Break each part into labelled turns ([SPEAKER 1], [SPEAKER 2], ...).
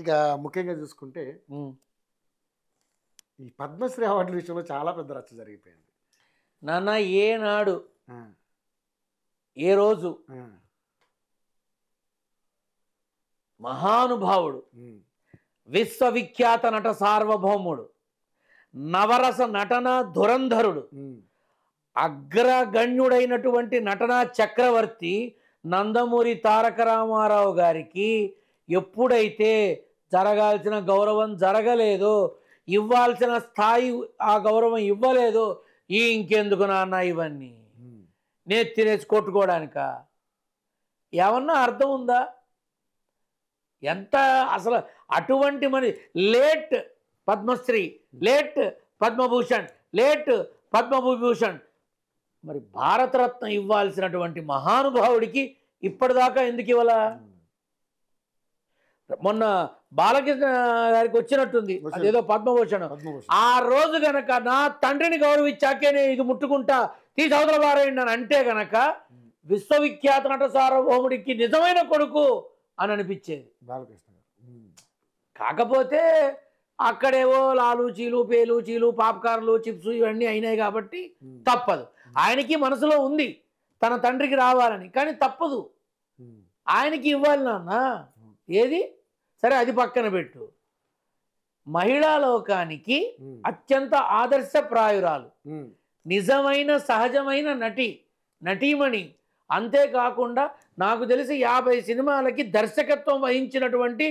[SPEAKER 1] ఇక ముఖ్యంగా చూసుకుంటే ఈ పద్మశ్రీ అవార్డుల విషయంలో చాలా పెద్ద రచ్చ జరిగిపోయింది
[SPEAKER 2] నాన్న. ఏనాడు ఏ రోజు మహానుభావుడు, విశ్వవిఖ్యాత నట సార్వభౌముడు, నవరస నటన ధురంధరుడు, అగ్రగణ్యుడైనటువంటి నటనా చక్రవర్తి నందమూరి తారక రామారావు గారికి ఎప్పుడైతే జరగాల్సిన గౌరవం జరగలేదో, ఇవ్వాల్సిన స్థాయి ఆ గౌరవం ఇవ్వలేదో, ఇంకెందుకు నాన్న ఇవన్నీ తినేసి కొట్టుకోవడానిక? ఏమన్నా అర్థం ఉందా? ఎంత అసలు అటువంటి మరి late Padma Shri, late Padma Bhushan, late Padma Vibhushan, మరి భారతరత్న ఇవ్వాల్సినటువంటి మహానుభావుడికి ఇప్పటిదాకా ఎందుకు ఇవ్వాల? మొన్న బాలకృష్ణ గారికి వచ్చినట్టుంది అదేదో పద్మభూషణ్. ఆ రోజు గనక నా తండ్రిని గౌరవించాకేనే ఇది ముట్టుకుంటా తీసి అవతల పారేయండి అని అంటే గనక విశ్వవిఖ్యాత నట సార్వభౌముడికి నిజమైన కొడుకు అని అనిపించేది
[SPEAKER 1] బాలకృష్ణ.
[SPEAKER 2] కాకపోతే అక్కడేవో లాలూచీలు, పేలూచీలు, పాప్కార్న్లు, చిప్స్ ఇవన్నీ అయినాయి కాబట్టి తప్పదు. ఆయనకి మనసులో ఉంది తన తండ్రికి రావాలని, కానీ తప్పదు, ఆయనకి ఇవ్వాలి నాన్న. ఏది సరే అది పక్కన పెట్టు. మహిళా లోకానికి అత్యంత ఆదర్శప్రాయురాలు, నిజమైన సహజమైన నటీమణి, అంతేకాకుండా నాకు తెలిసి 50 సినిమాలకి దర్శకత్వం వహించినటువంటి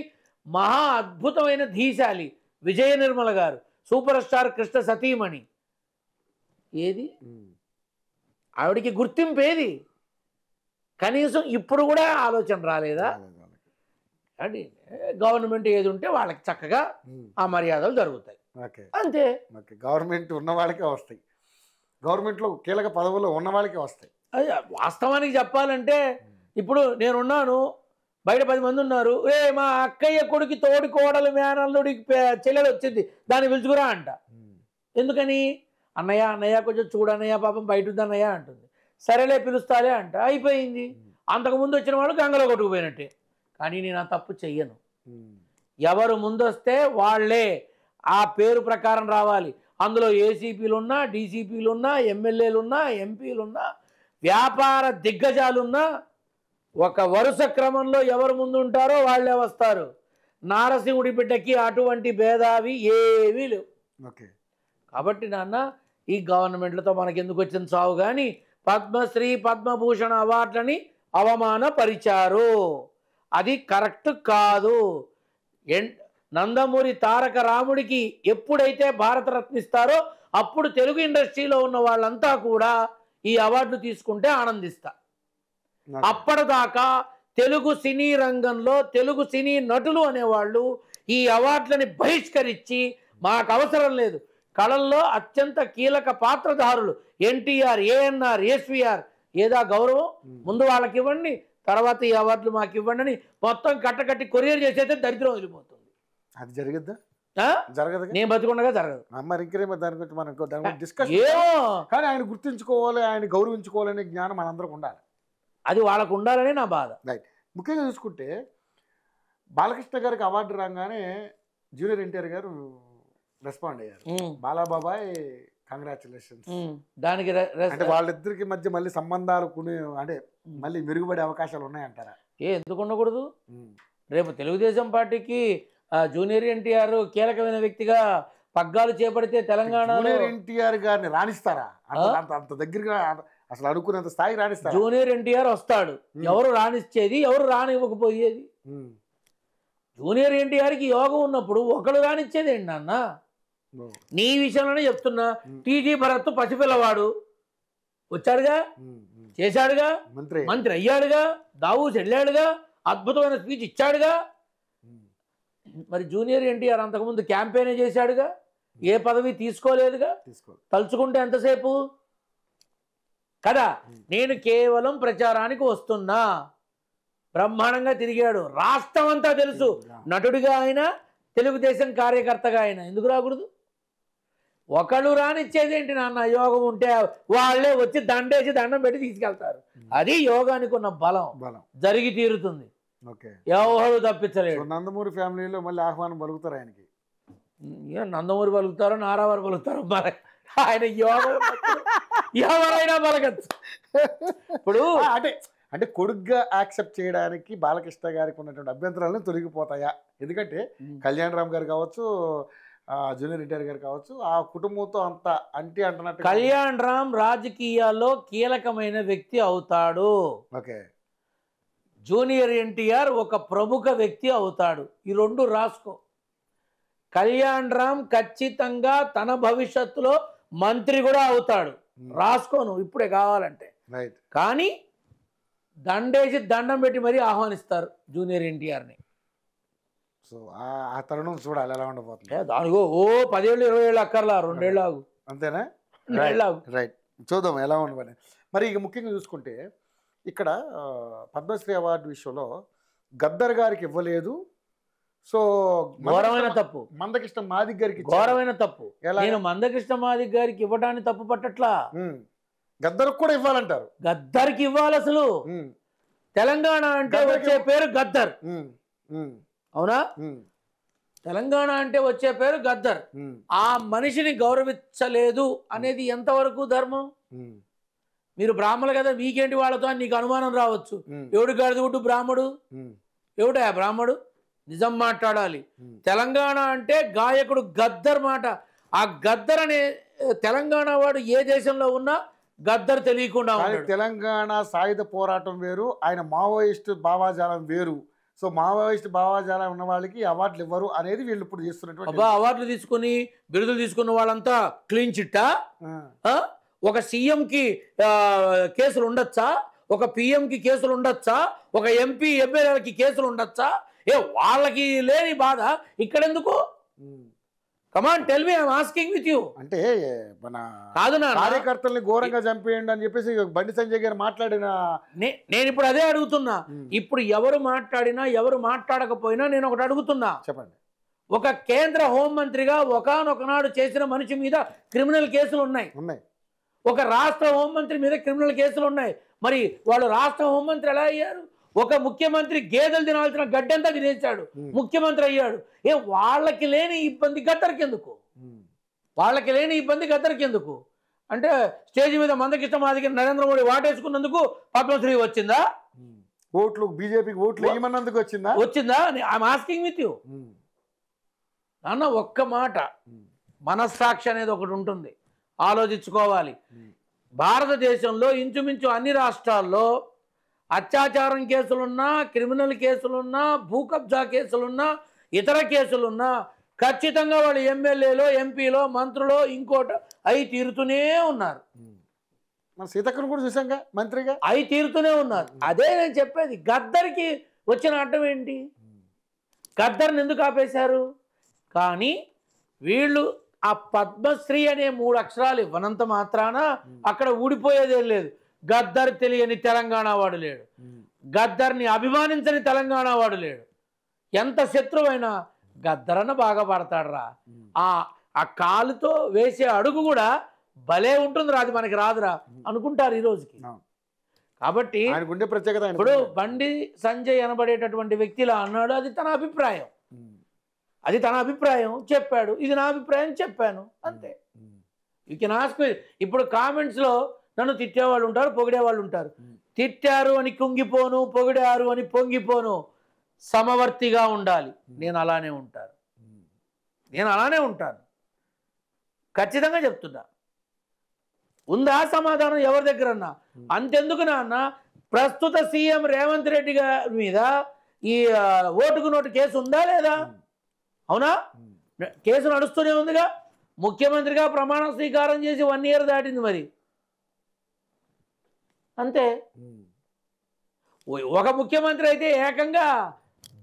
[SPEAKER 2] మహా అద్భుతమైన ధీశాలి విజయ నిర్మల గారు, సూపర్ స్టార్ కృష్ణ సతీమణి. ఏది ఆవిడికి గుర్తింపు ఏది? కనీసం ఇప్పుడు కూడా ఆలోచన రాలేదా? అంటే గవర్నమెంట్ ఏది ఉంటే వాళ్ళకి చక్కగా ఆ మర్యాదలు జరుగుతాయి, అంతే.
[SPEAKER 1] గవర్నమెంట్ ఉన్న వాళ్ళకే వస్తాయి, గవర్నమెంట్లో కీలక పదవుల్లో ఉన్న వాళ్ళకే వస్తాయి.
[SPEAKER 2] వాస్తవానికి చెప్పాలంటే ఇప్పుడు నేనున్నాను, బయట 10 మంది ఉన్నారు, మా అక్కయ్య కొడుకు తోడి కోడలు మేనల్లుడికి చెల్లెలు వచ్చింది, దాన్ని పిలుచుకురా అంట. ఎందుకని? అన్నయ్య కొంచెం చూడన్నయ్య పాపం బయట ఉంది అన్నయ్య అంటుంది. సరేలే పిలుస్తాలే అంట, అయిపోయింది. అంతకుముందు వచ్చిన వాళ్ళు గంగలో కొట్టుకుపోయినట్టే. కానీ నేను ఆ తప్పు చెయ్యను. ఎవరు ముందొస్తే వాళ్ళే ఆ పేరు ప్రకారం రావాలి. అందులో ఏసీపీలున్నా, డీసీపీలున్నా, ఎమ్మెల్యేలున్నా, ఎంపీలున్నా, వ్యాపార దిగ్గజాలున్నా, ఒక వరుస క్రమంలో ఎవరు ముందు ఉంటారో వాళ్ళే వస్తారు. నారసింహుడి బిడ్డకి అటువంటి భేదావి ఏమీ లేవు. కాబట్టి నాన్న, ఈ గవర్నమెంట్లతో మనకెందుకు వచ్చిన సావు? కానీ పద్మశ్రీ పద్మభూషణ అవార్డులని అవమానపరిచారు, అది కరెక్ట్ కాదు. నందమూరి తారక రాముడికి ఎప్పుడైతే భారతరత్న ఇస్తారో అప్పుడు తెలుగు ఇండస్ట్రీలో ఉన్న వాళ్ళంతా కూడా ఈ అవార్డు తీసుకుంటే ఆనందిస్తా. అప్పటిదాకా తెలుగు సినీ రంగంలో తెలుగు సినీ నటులు అనేవాళ్ళు ఈ అవార్డులని బహిష్కరించి మాకు అవసరం లేదు, కళల్లో అత్యంత కీలక పాత్రధారులు ఎన్టీఆర్, ఏఎన్ఆర్, ఎస్వీఆర్, ఏదా గౌరవం ముందు వాళ్ళకి ఇవ్వండి, తర్వాత ఈ అవార్డులు మాకు ఇవ్వండి అని మొత్తం కట్టకట్టి కొరియర్ చేసేస్తే దరిద్రం వదిలిపోతుంది.
[SPEAKER 1] అది జరిగిద్దా? జరగదు.
[SPEAKER 2] నేను బతికుండగా జరగదు.
[SPEAKER 1] మరి ఇంకేమో దాని గురించి మనం డిస్కషన్. కానీ ఆయన గుర్తించుకోవాలి, ఆయన గౌరవించుకోవాలనే జ్ఞానం మనందరికి ఉండాలి.
[SPEAKER 2] అది వాళ్ళకు ఉండాలనే నా బాధ.
[SPEAKER 1] రైట్. ముఖ్యంగా చూసుకుంటే బాలకృష్ణ గారికి అవార్డు రాగానే జూనియర్ ఎన్టీఆర్ గారు రెస్పాండ్ అయ్యారు, బాలాబాబాయ్ కంగ్రాచులేషన్స్.
[SPEAKER 2] దానికి
[SPEAKER 1] అంటే వాళ్ళిద్దరికి మధ్య మళ్ళీ సంబంధాలు అంటే మళ్ళీ మెరుగుపడే అవకాశాలు ఉన్నాయంటారా?
[SPEAKER 2] ఎందుకు ఉండకూడదు? రేపు తెలుగుదేశం పార్టీకి జూనియర్ ఎన్టీఆర్ కీలకమైన వ్యక్తిగా పగ్గాలు చేపడితే తెలంగాణ
[SPEAKER 1] జూనియర్ ఎన్టీఆర్ గారిని రాణిస్తారా? అంత దగ్గరగా అసలు అనుకునేంత స్థాయి రాణిస్తారు.
[SPEAKER 2] జూనియర్ ఎన్టీఆర్ వస్తాడు, ఎవరు రాణించేది, ఎవరు రానివ్వకపోయేది? జూనియర్ ఎన్టీఆర్కి యోగం ఉన్నప్పుడు ఒకడు రానిచ్చేది ఏంటి నాన్న? నీ విషయంలోనే చెప్తున్నా. టీజీ భరత్ పసిపిల్లవాడు వచ్చాడుగా, చేశాడుగా, మంత్రి అయ్యాడుగా, దావూస్ వెళ్ళాడుగా, అద్భుతమైన స్పీచ్ ఇచ్చాడుగా. మరి జూనియర్ ఎన్టీఆర్ అంతకుముందు క్యాంపెయిన్ చేశాడుగా, ఏ పదవి తీసుకోలేదుగా. తలుచుకుంటే ఎంతసేపు కదా. నేను కేవలం ప్రచారానికి వస్తున్నా. బ్రహ్మాండంగా తిరిగాడు, రాష్ట్రం అంతా తెలుసు. నటుడిగా ఆయన, తెలుగుదేశం కార్యకర్తగా ఆయన ఎందుకు రాకూడదు? ఒకళ్ళు రానిచ్చేదేంటి నాన్న? యోగం ఉంటే వాళ్ళే వచ్చి దండేసి దండం పెట్టి తీసుకెళ్తారు. అది యోగానికి ఉన్న బలం, జరిగి తీరుతుంది.
[SPEAKER 1] ఓకే.
[SPEAKER 2] ఎవరు తప్పించలేడు.
[SPEAKER 1] నందమూరి ఫ్యామిలీలో మళ్ళీ ఆహ్వానం పలుకుతారు ఆయనకి.
[SPEAKER 2] నందమూరి పలుకుతారో నారావారు పలుకుతారో మరి ఆయన ఎవరైనా పలకచ్చు. ఇప్పుడు
[SPEAKER 1] అంటే కొడుగ్గా యాక్సెప్ట్ చేయడానికి బాలకృష్ణ గారికి ఉన్నటువంటి అభ్యంతరాలను తొలగిపోతాయా? ఎందుకంటే కళ్యాణ్ రామ్ గారు కావచ్చు, జూనియర్ ఎన్టీఆర్ గారు కావచ్చు, ఆ కుటుంబంతో అంత అంటున్నట్టు
[SPEAKER 2] కళ్యాణ్ రామ్ రాజకీయాల్లో కీలకమైన వ్యక్తి అవుతాడు.
[SPEAKER 1] ఓకే.
[SPEAKER 2] జూనియర్ ఎన్టీఆర్ ఒక ప్రముఖ వ్యక్తి అవుతాడు. ఈ రెండు రాసుకో. కళ్యాణ్ రామ్ ఖచ్చితంగా తన భవిష్యత్తులో మంత్రి కూడా అవుతాడు. రాసుకోను ఇప్పుడే కావాలంటే. కానీ దండేసి దండం పెట్టి మరీ ఆహ్వానిస్తారు జూనియర్ ఎన్టీఆర్ని.
[SPEAKER 1] సో ఆ తరుణం చూడాలి ఎలా ఉండబోతుంది.
[SPEAKER 2] దానికో 10 ఏళ్ళు 20 ఏళ్ళు అక్కర్లా, 2 ఏళ్ళు ఆగు.
[SPEAKER 1] అంతేనా?
[SPEAKER 2] 2 ఏళ్ళు ఆగు.
[SPEAKER 1] రైట్, చూద్దాం ఎలా ఉండబోతుంది. మరి ఇక ముఖ్యంగా చూసుకుంటే ఇక్కడ పద్మశ్రీ అవార్డు విషయంలో గద్దర్ గారికి ఇవ్వలేదు. సో
[SPEAKER 2] ఘోరమైన తప్పు.
[SPEAKER 1] మందకృష్ణ మాదిగ గారికి
[SPEAKER 2] ఘోరమైన తప్పు. నేను మందకృష్ణ మాదిగ గారికి ఇవ్వడాన్ని తప్పు పట్టట్లా,
[SPEAKER 1] గద్దర్కి కూడా ఇవ్వాలంటారు.
[SPEAKER 2] గద్దర్కి ఇవ్వాలి. అసలు తెలంగాణ అంటే వచ్చే పేరు గద్దర్, అవునా? తెలంగాణ అంటే వచ్చే పేరు గద్దర్. ఆ మనిషిని గౌరవించలేదు అనేది ఎంతవరకు ధర్మం? మీరు బ్రాహ్మణులు కదా, మీకేంటి వాళ్ళతో అని నీకు అనుమానం రావచ్చు. ఎవడు గడిదుగుడ్డు బ్రాహ్మడు? ఎవడా బ్రాహ్మడు? నిజం మాట్లాడాలి. తెలంగాణ అంటే గాయకుడు గద్దర్ మాట. ఆ గద్దర్ అనే తెలంగాణ వాడు ఏ దేశంలో ఉన్నా గద్దర్ తెలియకుండా ఉంటాడు.
[SPEAKER 1] తెలంగాణ సాయుధ పోరాటం వేరు, ఆయన మావోయిస్ట్ భావాజాలం వేరు. సో మావోయిస్ట్ భావాజాలం ఉన్న వాళ్ళకి అవార్డులు ఇవ్వరు అనేది వీళ్ళు ఇప్పుడు చేస్తున్నటువంటి.
[SPEAKER 2] అవార్డులు తీసుకుని బిరుదులు తీసుకున్న వాళ్ళంతా క్లీన్ చిట్టా? ఒక సీఎంకి కేసులు ఉండొచ్చా? ఒక పిఎంకి కేసులు ఉండొచ్చా? ఒక ఎంపీ ఎమ్మెల్యేలకి కేసులు ఉండొచ్చా? వాళ్ళకి లేని బాధ ఇక్కడెందుకు? Come on tell me, I'm asking with you.
[SPEAKER 1] అంటే మన కాదు నా కార్యకర్తల్ని ఘోరంగా చంపేయండి అని చెప్పేసి బండి సంజయ్ గారు మాట్లాడిన,
[SPEAKER 2] నేను ఇప్పుడు అదే అడుగుతున్నా. ఇప్పుడు ఎవరు మాట్లాడినా ఎవరు మాట్లాడకపోయినా నేను ఒకటి అడుగుతున్నా.
[SPEAKER 1] చెప్పండి.
[SPEAKER 2] ఒక కేంద్ర హోంమంత్రిగా ఒకానొకనాడు చేసిన మనిషి మీద క్రిమినల్ కేసులు ఉన్నాయి. ఒక రాష్ట్ర హోంమంత్రి మీద క్రిమినల్ కేసులు ఉన్నాయి. మరి వాళ్ళు రాష్ట్ర హోంమంత్రి ఎలా అయ్యారు? ఒక ముఖ్యమంత్రి గేదెలు తినాల్సిన గడ్డంతా తినేశాడు, ముఖ్యమంత్రి అయ్యాడు. వాళ్ళకి లేని ఇబ్బంది గద్దర్కి ఎందుకు? వాళ్ళకి లేని ఇబ్బంది గద్దర్కి ఎందుకు? అంటే స్టేజ్ మీద మందకృష్ణ మాదిగ నరేంద్ర మోడీ వాటేసుకున్నందుకు పద్మశ్రీ వచ్చిందా?
[SPEAKER 1] ఓట్లు బీజేపీకి ఓట్లు వేయమన్నందుకు
[SPEAKER 2] వచ్చిందా? ఐఎమ్ ఆస్కింగ్ విత్ యూ అన్న. ఒక్క మాట, మనస్సాక్షి అనేది ఒకటి ఉంటుంది, ఆలోచించుకోవాలి. భారతదేశంలో ఇంచుమించు అన్ని రాష్ట్రాల్లో అత్యాచారం కేసులున్నా, క్రిమినల్ కేసులున్నా, భూ కబ్జా కేసులున్నా, ఇతర కేసులున్నా ఖచ్చితంగా వాళ్ళు ఎమ్మెల్యేలో, ఎంపీలో, మంత్రులో ఇంకోటి అయి తీరుతూనే ఉన్నారు.
[SPEAKER 1] సీతక్కను కూడా చూసాంగా మంత్రిగా,
[SPEAKER 2] అయి తీరుతూనే ఉన్నారు. అదే నేను చెప్పేది. గద్దర్కి వచ్చిన అడ్డం ఏంటి? గద్దర్ని ఎందుకు ఆపేశారు? కానీ వీళ్ళు ఆ పద్మశ్రీ అనే 3 అక్షరాలు ఇవ్వనంత మాత్రాన అక్కడ ఊడిపోయేదేం లేదు. గద్దర్ తెలియని తెలంగాణ వాడు లేడు, గద్దర్ని అభిమానించని తెలంగాణ వాడు లేడు. ఎంత శత్రువైనా గద్దరన్న బాగా పడతాడురా. ఆ కాలుతో వేసే అడుగు కూడా భలే ఉంటుందిరా, అది మనకి రాదురా అనుకుంటారు ఈ రోజుకి. కాబట్టి ఇప్పుడు బండి సంజయ్ అనబడేటటువంటి వ్యక్తిలా అన్నాడు, అది తన అభిప్రాయం. అది తన అభిప్రాయం చెప్పాడు, ఇది నా అభిప్రాయం చెప్పాను, అంతే. You can ask. ఇప్పుడు కామెంట్స్లో నన్ను తిట్టేవాళ్ళు ఉంటారు, పొగిడేవాళ్ళు ఉంటారు. తిట్టారు అని కుంగిపోను, పొగిడారు అని పొంగిపోను, సమవర్తిగా ఉండాలి. నేను అలానే ఉంటాను, ఖచ్చితంగా చెప్తున్నా. ఉందా సమాధానం ఎవరి దగ్గరన్నా? అంతెందుకు నాన్న, ప్రస్తుత సీఎం రేవంత్ రెడ్డి గారి మీద ఈ ఓటుకు నోటు కేసు ఉందా లేదా? అవునా? కేసు నడుస్తూనే ఉందిగా. ముఖ్యమంత్రిగా ప్రమాణ స్వీకారం చేసి 1 year దాటింది. మరి అంతే. ఒక ముఖ్యమంత్రి అయితే ఏకంగా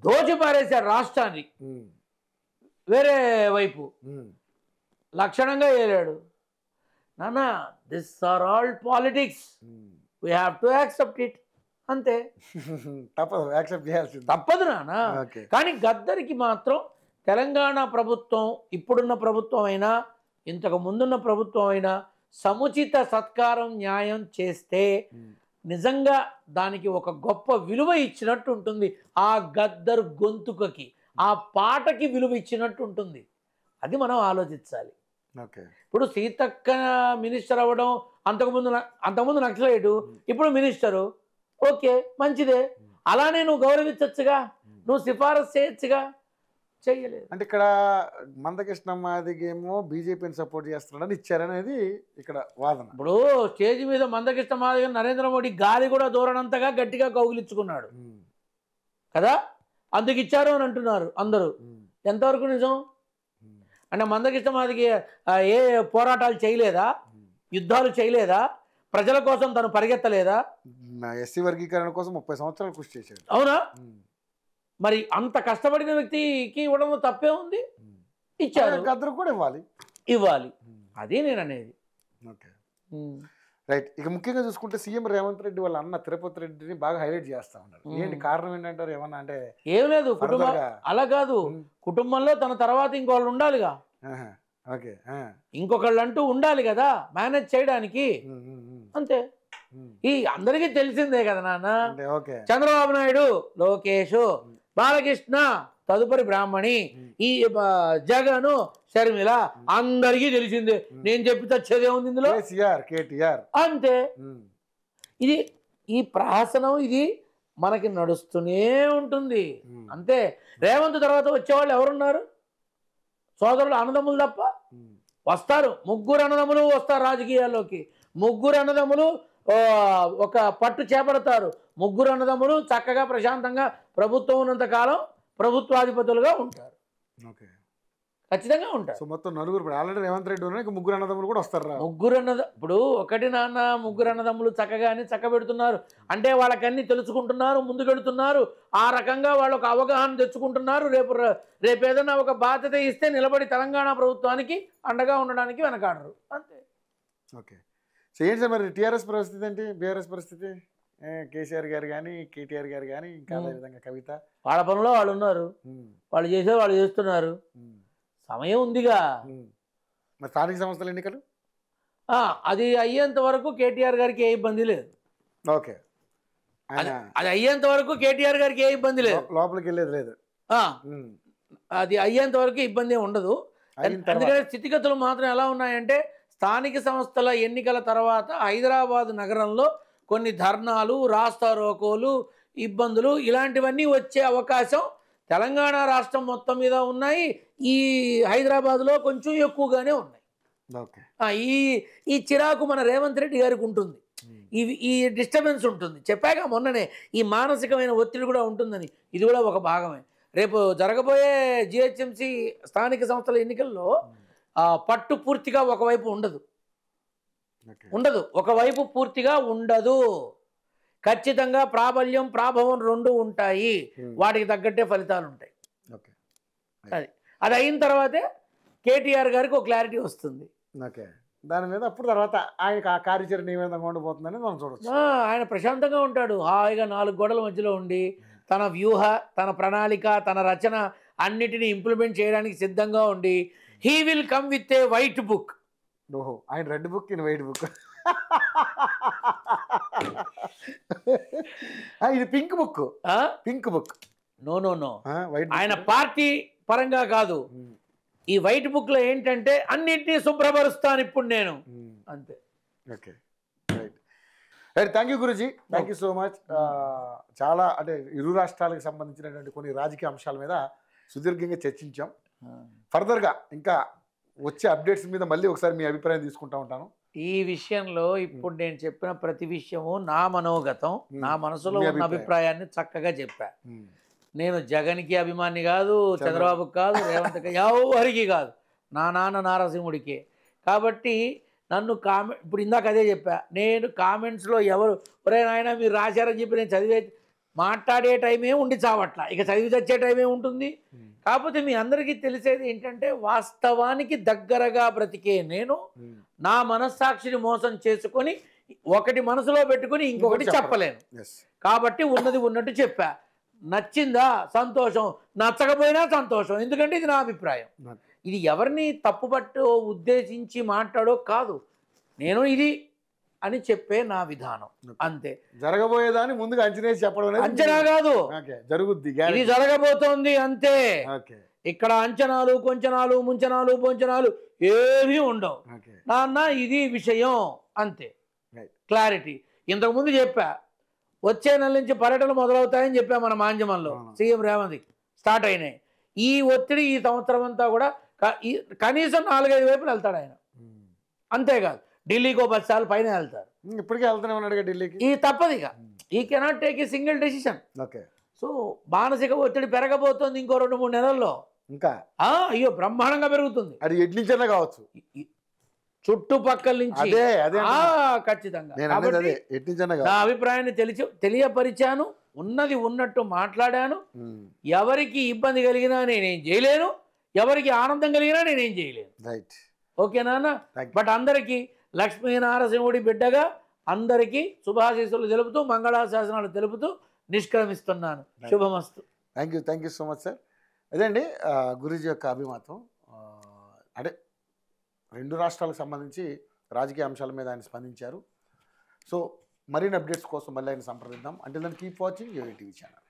[SPEAKER 2] దోచి పారేశారు రాష్ట్రాన్ని వేరే వైపు, లక్షణంగా ఏలాడు. నాన్న, this are all politics, we have to accept it, అంతే. తప్పదు నాన్న. కానీ గద్దరికి మాత్రం తెలంగాణ ప్రభుత్వం, ఇప్పుడున్న ప్రభుత్వం అయినా ఇంతకు ముందున్న ప్రభుత్వం అయినా సముచిత సత్కారం న్యాయం చేస్తే నిజంగా దానికి ఒక గొప్ప విలువ ఇచ్చినట్టు ఉంటుంది. ఆ గద్దర్ గొంతుకకి, ఆ పాటకి విలువ ఇచ్చినట్టు ఉంటుంది. అది మనం ఆలోచించాలి.
[SPEAKER 1] ఓకే.
[SPEAKER 2] ఇప్పుడు సీతక్క మినిస్టర్ అవ్వడం, అంతకుముందు నక్సలైటు, ఇప్పుడు మినిస్టరు, ఓకే మంచిదే. అలానే నువ్వు గౌరవించచ్చుగా, నువ్వు సిఫారసు చేయొచ్చుగా, చెయ్యలేదు.
[SPEAKER 1] అంటే ఇక్కడ మందకృష్ణ మాదిగేమో బీజేపీని సపోర్ట్ చేస్తున్నాడని ఇచ్చారనేది ఇక్కడ వాదన.
[SPEAKER 2] ఇప్పుడు స్టేజ్ మీద మందకృష్ణ మాదిగ నరేంద్ర మోడీ గాలి కూడా దూరనంతగా గట్టిగా కౌగిలించుకున్నాడు కదా, అందుకు ఇచ్చారు అని అంటున్నారు అందరూ. ఎంతవరకు నిజం? అంటే మందకృష్ణ మాదిగ ఏ పోరాటాలు చేయలేదా, యుద్ధాలు చేయలేదా, ప్రజల కోసం తను పరిగెత్తలేదా?
[SPEAKER 1] ఎస్సీ వర్గీకరణ కోసం 30 సంవత్సరాలు కృషి చేశాడు.
[SPEAKER 2] అవునా? మరి అంత కష్టపడిన వ్యక్తికి ఇవ్వడంలో తప్పే ఉంది. ఇచ్చారు,
[SPEAKER 1] గద్దరు కూడా
[SPEAKER 2] ఇవ్వాలి. అదే నేను అనేది.
[SPEAKER 1] Okay right. ఇక ముఖ్యంగా చూసుకుంటే సీఎం రేవంత్ రెడ్డి వాళ్ళ అన్న తిరుపతి రెడ్డిని బాగా హైలైట్ చేస్తా ఉన్నారు. ఏంటి కారణం ఏంటంటారు? ఏమన్నా అంటే
[SPEAKER 2] ఏం లేదు, కుటుంబం అలా కాదు, కుటుంబంలో తన తర్వాత ఇంకోళ్ళు ఉండాలిగా.
[SPEAKER 1] ఓకే,
[SPEAKER 2] ఇంకొకళ్ళు అంటూ ఉండాలి కదా మేనేజ్ చేయడానికి, అంతే. ఈ అందరికీ తెలిసిందే కదా నాన్న. చంద్రబాబు నాయుడు, లోకేష్, బాలకృష్ణ, తదుపరి బ్రాహ్మణి, ఈ జగన్, షర్మిల, అందరికీ తెలిసిందే. నేను చెప్పి తెచ్చేదే ఉంది ఇందులో, అంతే. ఇది ఈ ప్రహసనం ఇది మనకి నడుస్తూనే ఉంటుంది, అంతే. రేవంత్ తర్వాత వచ్చేవాళ్ళు ఎవరున్నారు? సోదరులు, అన్నదమ్ములు తప్ప. వస్తారు, ముగ్గురు అన్నదమ్ములు వస్తారు రాజకీయాల్లోకి. ముగ్గురు అన్నదమ్ములు ఒక పట్టు చేపడతారు. ముగ్గురు అన్నదమ్ములు చక్కగా ప్రశాంతంగా ప్రభుత్వం ఉన్నంత కాలం ప్రభుత్వాధిపతులుగా ఉంటారు. ఖచ్చితంగా ఉంటారు.
[SPEAKER 1] సో మొత్తం నలుగురు ఆల్రెడీ రేవంత్ రెడ్డి ఉన్నారు, ముగ్గురు అన్నదమ్ములు కూడా వస్తారు.
[SPEAKER 2] ఇప్పుడు ఒకటి నాన్న, ముగ్గురు అన్నదమ్ములు చక్కగానే చక్కబెడుతున్నారు. అంటే వాళ్ళకన్నీ తెలుసుకుంటున్నారు, ముందుకెడుతున్నారు. ఆ రకంగా వాళ్ళు ఒక అవగాహన తెచ్చుకుంటున్నారు. రేపు ఏదైనా ఒక బాధ్యత ఇస్తే నిలబడి తెలంగాణ ప్రభుత్వానికి అండగా ఉండడానికి వెనకాడరు, అంతే.
[SPEAKER 1] ఓకే. సో ఏంటి సార్ మరి టీఆర్ఎస్ పరిస్థితి ఏంటి, బీఆర్ఎస్ పరిస్థితి? కేసీఆర్ గారు కానీ, కేటీఆర్ గారు కానీ, ఇంకా అదేవిధంగా కవిత
[SPEAKER 2] వాళ్ళ పనిలో వాళ్ళు ఉన్నారు, వాళ్ళు చేసే వాళ్ళు చేస్తున్నారు. సమయం ఉందిగా.
[SPEAKER 1] మరి స్థానిక సంస్థల ఎన్నికలు
[SPEAKER 2] అది అయ్యేంత వరకు కేటీఆర్ గారికి ఏ ఇబ్బంది లేదు.
[SPEAKER 1] ఓకే,
[SPEAKER 2] అది అయ్యేంత వరకు కేటీఆర్ గారికి ఏ ఇబ్బంది లేదు,
[SPEAKER 1] లోపలికి వెళ్ళేది లేదు.
[SPEAKER 2] అది అయ్యేంత వరకు ఇబ్బంది ఉండదు. ఎందుకంటే స్థితిగతులు మాత్రం ఎలా ఉన్నాయంటే, స్థానిక సంస్థల ఎన్నికల తర్వాత హైదరాబాద్ నగరంలో కొన్ని ధర్నాలు, రాస్తారోకోలు, ఇబ్బందులు ఇలాంటివన్నీ వచ్చే అవకాశం తెలంగాణ రాష్ట్రం మొత్తం మీద ఉన్నాయి. ఈ హైదరాబాద్లో కొంచెం ఎక్కువగానే ఉన్నాయి. ఈ చిరాకు మన రేవంత్ రెడ్డి గారికి ఉంటుంది, ఈ డిస్టర్బెన్స్ ఉంటుంది. చెప్పాక మొన్ననే ఈ మానసికమైన ఒత్తిడి కూడా ఉంటుందని, ఇది కూడా ఒక భాగమే. రేపు జరగబోయే జిహెచ్ఎంసీ స్థానిక సంస్థల ఎన్నికల్లో పట్టు పూర్తిగా ఒకవైపు ఉండదు, ఒకవైపు పూర్తిగా ఉండదు. ఖచ్చితంగా ప్రాబల్యం, ప్రాభవం రెండు ఉంటాయి. వాటికి తగ్గట్టే ఫలితాలు ఉంటాయి. అది అయిన తర్వాతే కేటీఆర్ గారికి ఒక క్లారిటీ వస్తుంది.
[SPEAKER 1] దాని మీద అప్పుడు తర్వాత ఆయనకు ఆ కార్యాచరణ ఏ విధంగా ఉండబోతుందని మనం చూడవచ్చు.
[SPEAKER 2] ఆయన ప్రశాంతంగా ఉంటాడు, హాయిగా 4 గోడల మధ్యలో ఉండి తన వ్యూహ, తన ప్రణాళిక, తన రచన అన్నిటినీ ఇంప్లిమెంట్ చేయడానికి సిద్ధంగా ఉండి, he will come with a white book.
[SPEAKER 1] ఓహో, ఆయన రెడ్ బుక్, ఈయన వైట్ బుక్. ఇది pink book. Pink book
[SPEAKER 2] no ఆయన పార్టీ పరంగా కాదు. ఈ వైట్ బుక్ లో ఏంటంటే అన్నింటినీ శుభ్రపరుస్తాను ఇప్పుడు నేను, అంతే.
[SPEAKER 1] Okay, right. Thank you Guruji, thank you so much. చాలా అంటే ఇరు రాష్ట్రాలకు సంబంధించినటువంటి కొన్ని రాజకీయ అంశాల మీద సుదీర్ఘంగా చర్చించాం. ఫర్దర్గా ఇంకా వచ్చే అప్డేట్స్ మీద మళ్ళీ ఒకసారి మీ అభిప్రాయం తీసుకుంటా ఉంటాను.
[SPEAKER 2] ఈ విషయంలో ఇప్పుడు నేను చెప్పిన ప్రతి విషయము నా మనోగతం, నా మనసులో ఉన్న అభిప్రాయాన్ని చక్కగా చెప్పా. నేను జగన్కి అభిమాని కాదు, చంద్రబాబుకి కాదు, రేవంత్కి, ఎవరికి కాదు, నా నాన్న నారసింహుడికే. కాబట్టి నన్ను ఇప్పుడు ఇందాక అదే చెప్పా, నేను కామెంట్స్లో ఎవరు ఒరే నాయన మీరు రాశారని చెప్పి నేను చదివే మాట్లాడే టైమే ఉండి చావట్లా, ఇక చదివి తెచ్చే టైమే ఉంటుంది. కాకపోతే మీ అందరికీ తెలిసేది ఏంటంటే, వాస్తవానికి దగ్గరగా బ్రతికే నేను నా మనస్సాక్షిని మోసం చేసుకొని ఒకటి మనసులో పెట్టుకుని ఇంకొకటి చెప్పలేను. కాబట్టి ఉన్నది ఉన్నట్టు చెప్పా. నచ్చిందా సంతోషం, నచ్చకపోయినా సంతోషం, ఎందుకంటే ఇది నా అభిప్రాయం. ఇది ఎవరిని తప్పుపట్టు ఉద్దేశించి మాట్లాడో కాదు. నేను ఇది అని చెప్పే నా విధానం, అంతే.
[SPEAKER 1] జరగబోయేదాన్ని ముందుగా అంచనా వేసి చెప్పడం అనేది
[SPEAKER 2] అంచనా కాదు,
[SPEAKER 1] జరుగుద్ది,
[SPEAKER 2] ఇది జరగబోతోంది అంతే.
[SPEAKER 1] ఓకే.
[SPEAKER 2] ఇక్కడ అంచనాలు, కొంచనాలు, ముంచనాలు, పొంచనాలు ఏమీ ఉండవు. నాన్న ఇది విషయం అంతే, క్లారిటీ. ఇంతకుముందు చెప్పా, వచ్చే నెల నుంచి పర్యటనలు మొదలవుతాయని చెప్పా మన మాంజమంలో, సీఎం రేవంత్ స్టార్ట్ అయినాయి. ఈ ఒత్తిడి ఈ సంవత్సరం అంతా కూడా కనీసం 4-5 వైపులు వెళ్తాడు ఆయన, అంతేకాదు ఢిల్లీకి 10 సార్లు పైన వెళ్తారు.
[SPEAKER 1] ఇప్పటికే వెళ్తూనే ఉన్నాడు ఢిల్లీకి,
[SPEAKER 2] ఈ తప్పదు ఇక. ఈ cannot take a single decision. So మానసిక ఒత్తిడి పెరగబోతోంది ఇంకో 2-3 నెలల్లో. ఇంకా అయ్యో బ్రహ్మాండంగా పెరుగుతుంది.
[SPEAKER 1] అది ఎడ్లించనే కావచ్చు,
[SPEAKER 2] చుట్టుపక్కల నుంచి. ఖచ్చితంగా. నా అభిప్రాయాన్ని తెలియపరిచాను, ఉన్నది ఉన్నట్టు మాట్లాడాను. ఎవరికి ఇబ్బంది కలిగినా నేనేం చేయలేను, ఎవరికి ఆనందం కలిగినా నేనేం చేయలేను. ఓకే నాన్న. బట్ అందరికీ లక్ష్మీనారసింహుడి బిడ్డగా అందరికీ శుభాశీస్సులు తెలుపుతూ, మంగళాశాసనాలు తెలుపుతూ నిష్క్రమిస్తున్నాను. శుభమస్తు.
[SPEAKER 1] Thank you so much sir. అదండి గురూజీ యొక్క అభిమతం. అంటే 2 రాష్ట్రాలకు సంబంధించి రాజకీయ అంశాల మీద ఆయన స్పందించారు. సో మరిన్ని అప్డేట్స్ కోసం మళ్ళీ ఆయన సంప్రదిద్దాం. అంటే దాన్ని keep watching unity TV channel.